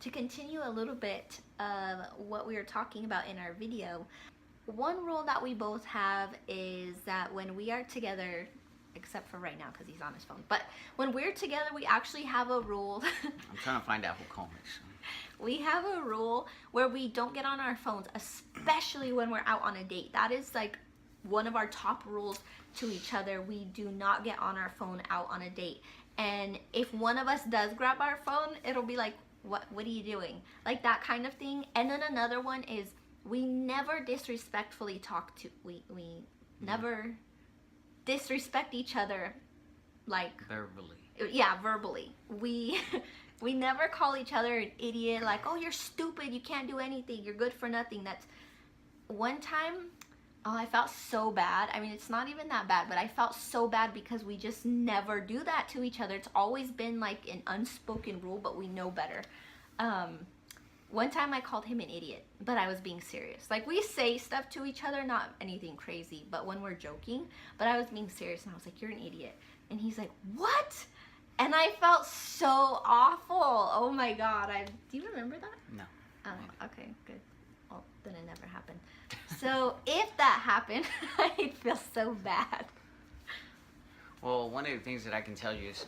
to continue a little bit of what we were talking about in our video, one rule that we both have is that when we are together, except for right now because he's on his phone, but when we're together, we actually have a rule. I'm trying to find Apple Comics. We have a rule where we don't get on our phones, especially when we're out on a date. That is like one of our top rules to each other. We do not get on our phone out on a date. And if one of us does grab our phone, it'll be like, what are you doing? Like that kind of thing. And then another one is we never disrespectfully talk to, we never disrespect each other, like Verbally. Yeah, verbally. We never call each other an idiot, like, oh, you're stupid, you can't do anything, you're good for nothing. That's one time, oh, I felt so bad. I mean, it's not even that bad, but I felt so bad because we just never do that to each other. It's always been like an unspoken rule, but we know better. One time I called him an idiot, but I was being serious. Like, we say stuff to each other, not anything crazy, but when we're joking, but I was being serious, and I was like, you're an idiot. And he's like, what? And I felt so awful. Oh my God. Do you remember that? No. Oh, okay, good. Well, then it never happened. So if that happened, I'd feel so bad. Well, one of the things that I can tell you is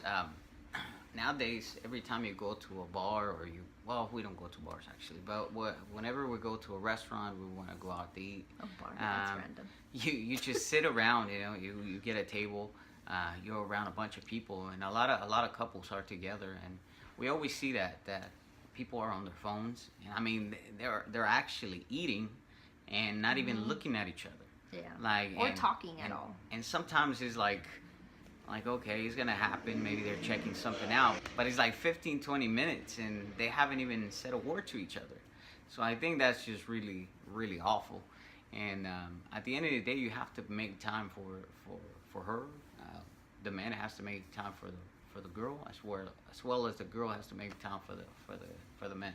nowadays, every time you go to a bar or well, we don't go to bars actually, but whenever we go to a restaurant, we want to go out to eat. A bar, that's random. You just sit around, you get a table, you're around a bunch of people, and a lot of couples are together, and we always see that people are on their phones, and I mean they're actually eating and not even looking at each other. Yeah. Or talking at all. And sometimes it's like okay, it's gonna happen, maybe they're checking something out, but it's like 15-20 minutes and they haven't even said a word to each other. So I think that's just really, really awful. And at the end of the day, you have to make time for her. The man has to make time for the girl, as well as the girl has to make time for the man.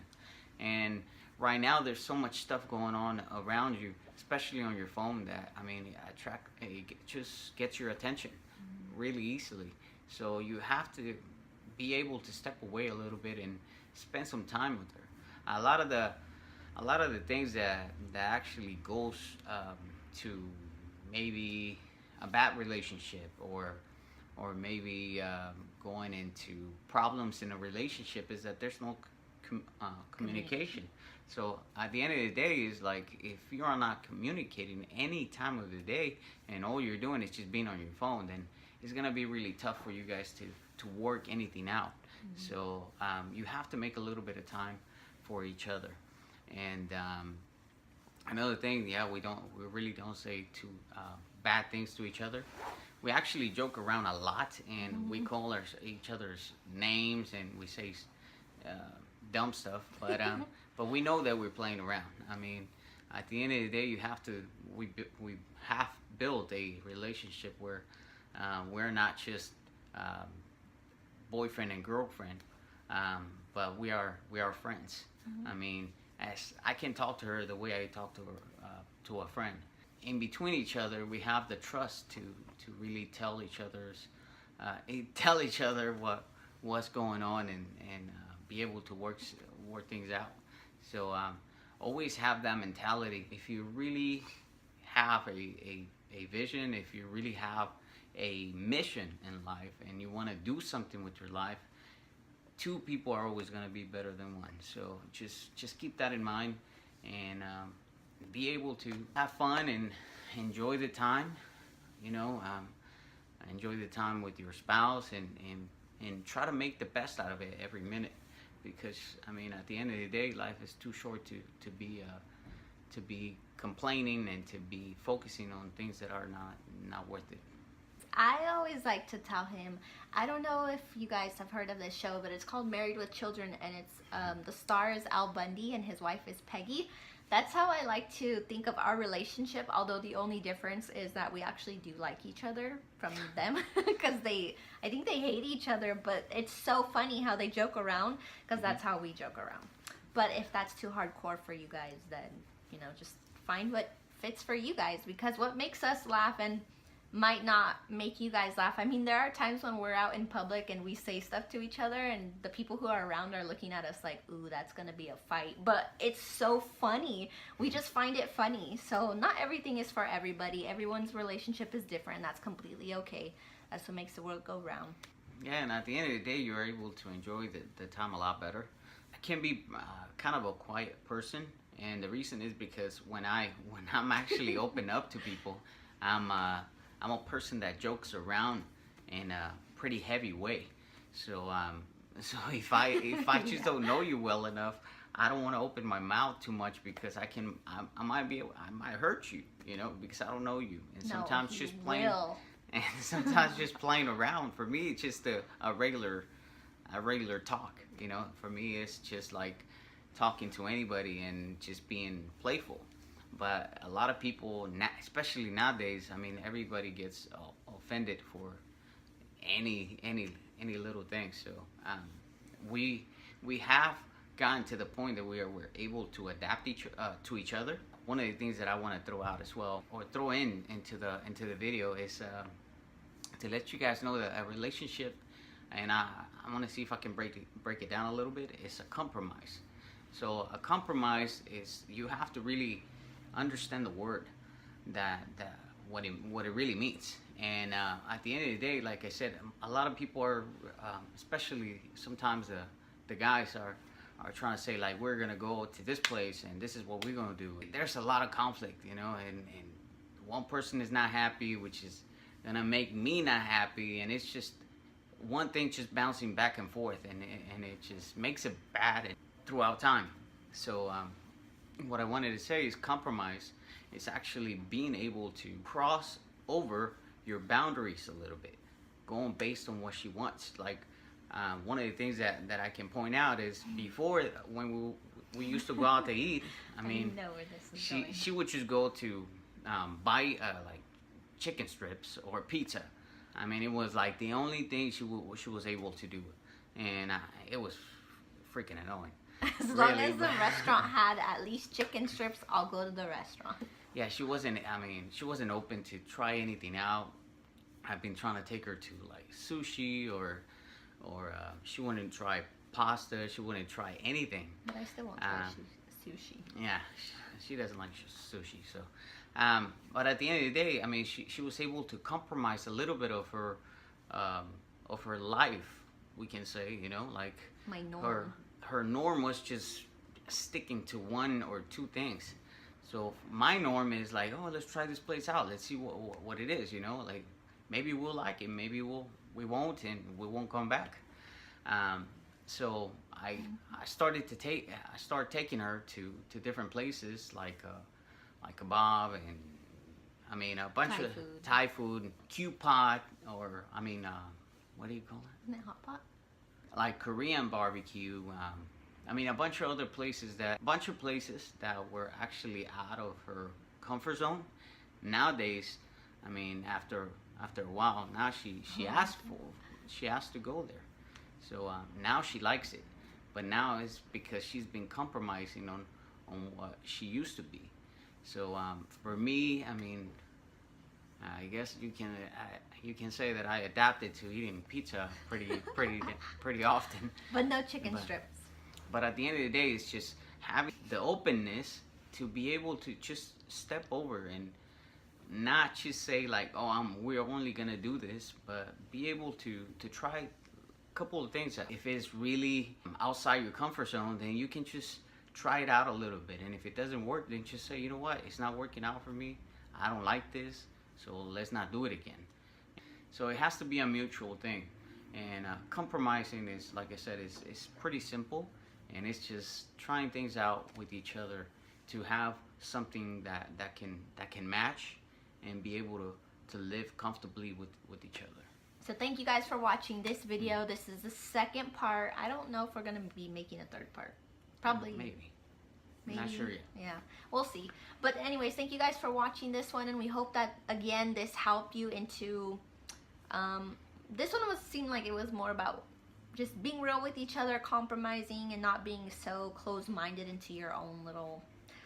And right now there's so much stuff going on around you, especially on your phone, that I mean it just gets your attention really easily. So you have to be able to step away a little bit and spend some time with her. A lot of the things that actually goes to maybe a bad relationship or maybe going into problems in a relationship is that there's no communication. So at the end of the day, is like if you're not communicating any time of the day and all you're doing is just being on your phone, then it's gonna be really tough for you guys to work anything out. So you have to make a little bit of time for each other. And another thing, we really don't say too bad things to each other. We actually joke around a lot, and we call each other's names, and we say dumb stuff. But but we know that we're playing around. I mean, at the end of the day, we have built a relationship where we're not just boyfriend and girlfriend, but we are friends. I mean, as I can talk to her the way I talk to a friend. In between each other, we have the trust to really tell each other what's going on and be able to work things out. So always have that mentality. If you really have a vision, if you really have a mission in life and you want to do something with your life, two people are always going to be better than one. So just keep that in mind, and be able to have fun and enjoy the time. Enjoy the time with your spouse, and try to make the best out of it every minute, because I mean, at the end of the day, life is too short to be complaining and to be focusing on things that are not worth it. I always like to tell him, I don't know if you guys have heard of this show, but it's called Married with Children, and it's the star is Al Bundy and his wife is Peggy. That's how I like to think of our relationship, although the only difference is that we actually do like each other from them, because I think they hate each other, but it's so funny how they joke around, because that's how we joke around. But if that's too hardcore for you guys, then just find what fits for you guys, because what makes us laugh, and might not make you guys laugh. I mean, there are times when we're out in public and we say stuff to each other and the people who are around are looking at us like, ooh, that's gonna be a fight. But it's so funny. We just find it funny. So not everything is for everybody. Everyone's relationship is different. That's completely okay. That's what makes the world go round. Yeah, and at the end of the day, you're able to enjoy the time a lot better. I can be kind of a quiet person, and the reason is because when I'm actually open up to people, I'm a person that jokes around in a pretty heavy way. So so if I just don't know you well enough, I don't want to open my mouth too much because I might hurt you, you know, because I don't know you. And sometimes he just plain will. and sometimes just playing around. For me, it's just a regular talk, you know. For me, it's just like talking to anybody and just being playful. But a lot of people, especially nowadays, I mean, everybody gets offended for any little thing. So we have gotten to the point that we're able to adapt to each other. One of the things that I want to throw out as well, or throw into the video, is to let you guys know that a relationship, and I want to see if I can break it down a little bit. It's a compromise. So a compromise is you have to really understand the word that what it really means. And at the end of the day, like I said, a lot of people are, especially sometimes the guys are trying to say like, we're gonna go to this place and this is what we're gonna do. There's a lot of conflict, you know, and one person is not happy, which is gonna make me not happy, and it's just one thing just bouncing back and forth, and it just makes it bad throughout time. So what I wanted to say is compromise is actually being able to cross over your boundaries a little bit, going based on what she wants. Like one of the things that I can point out is before, when we used to go out to eat, I mean, know where this is going. she would just go to buy like chicken strips or pizza. I mean, it was like the only thing she was able to do, and it was freaking annoying. As long as the restaurant had at least chicken strips, I'll go to the restaurant. Yeah, she wasn't open to try anything out. I've been trying to take her to like sushi or she wouldn't try pasta. She wouldn't try anything. But I still want try sushi. Yeah, she doesn't like sushi. So, but at the end of the day, I mean, she was able to compromise a little bit of her life. We can say, you know, like My norm. her norm was just sticking to one or two things. So my norm is like, oh, let's try this place out. Let's see what it is, you know. Like maybe we'll like it, maybe we won't, and we won't come back. So I started taking her to different places like kebab, and I mean a bunch of Thai food, Q-pot, or I mean what do you call it? Isn't it hot pot? Like Korean barbecue. I mean a bunch of places that were actually out of her comfort zone. Nowadays, I mean after a while, now she asked to go there. So now she likes it, but now it's because she's been compromising on what she used to be. So for me, I mean, I guess you can say that I adapted to eating pizza pretty often. But no chicken strips. But at the end of the day, it's just having the openness to be able to just step over and not just say like, oh, we're only gonna do this, but be able to try a couple of things. If it's really outside your comfort zone, then you can just try it out a little bit. And if it doesn't work, then just say, you know what, it's not working out for me. I don't like this, so let's not do it again. So it has to be a mutual thing. And compromising is, like I said, is pretty simple. And it's just trying things out with each other to have something that can match and be able to live comfortably with each other. So thank you guys for watching this video. This is the second part. I don't know if we're gonna be making a third part. Probably. Maybe. Not sure yet. Yeah, we'll see. But anyways, thank you guys for watching this one, and we hope that again this helped you into. This one seemed like it was more about just being real with each other, compromising, and not being so close-minded into your own little,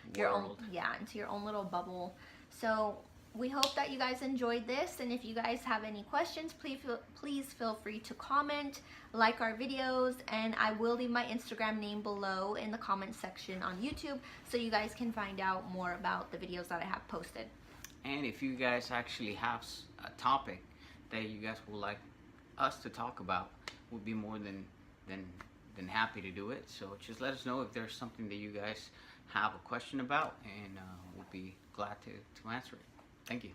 into your own little bubble. So we hope that you guys enjoyed this, and if you guys have any questions, please feel free to comment, like our videos, and I will leave my Instagram name below in the comment section on YouTube so you guys can find out more about the videos that I have posted. And if you guys actually have a topic that you guys would like us to talk about, we'll be more than happy to do it. So just let us know if there's something that you guys have a question about, and we'll be glad to answer it. Thank you.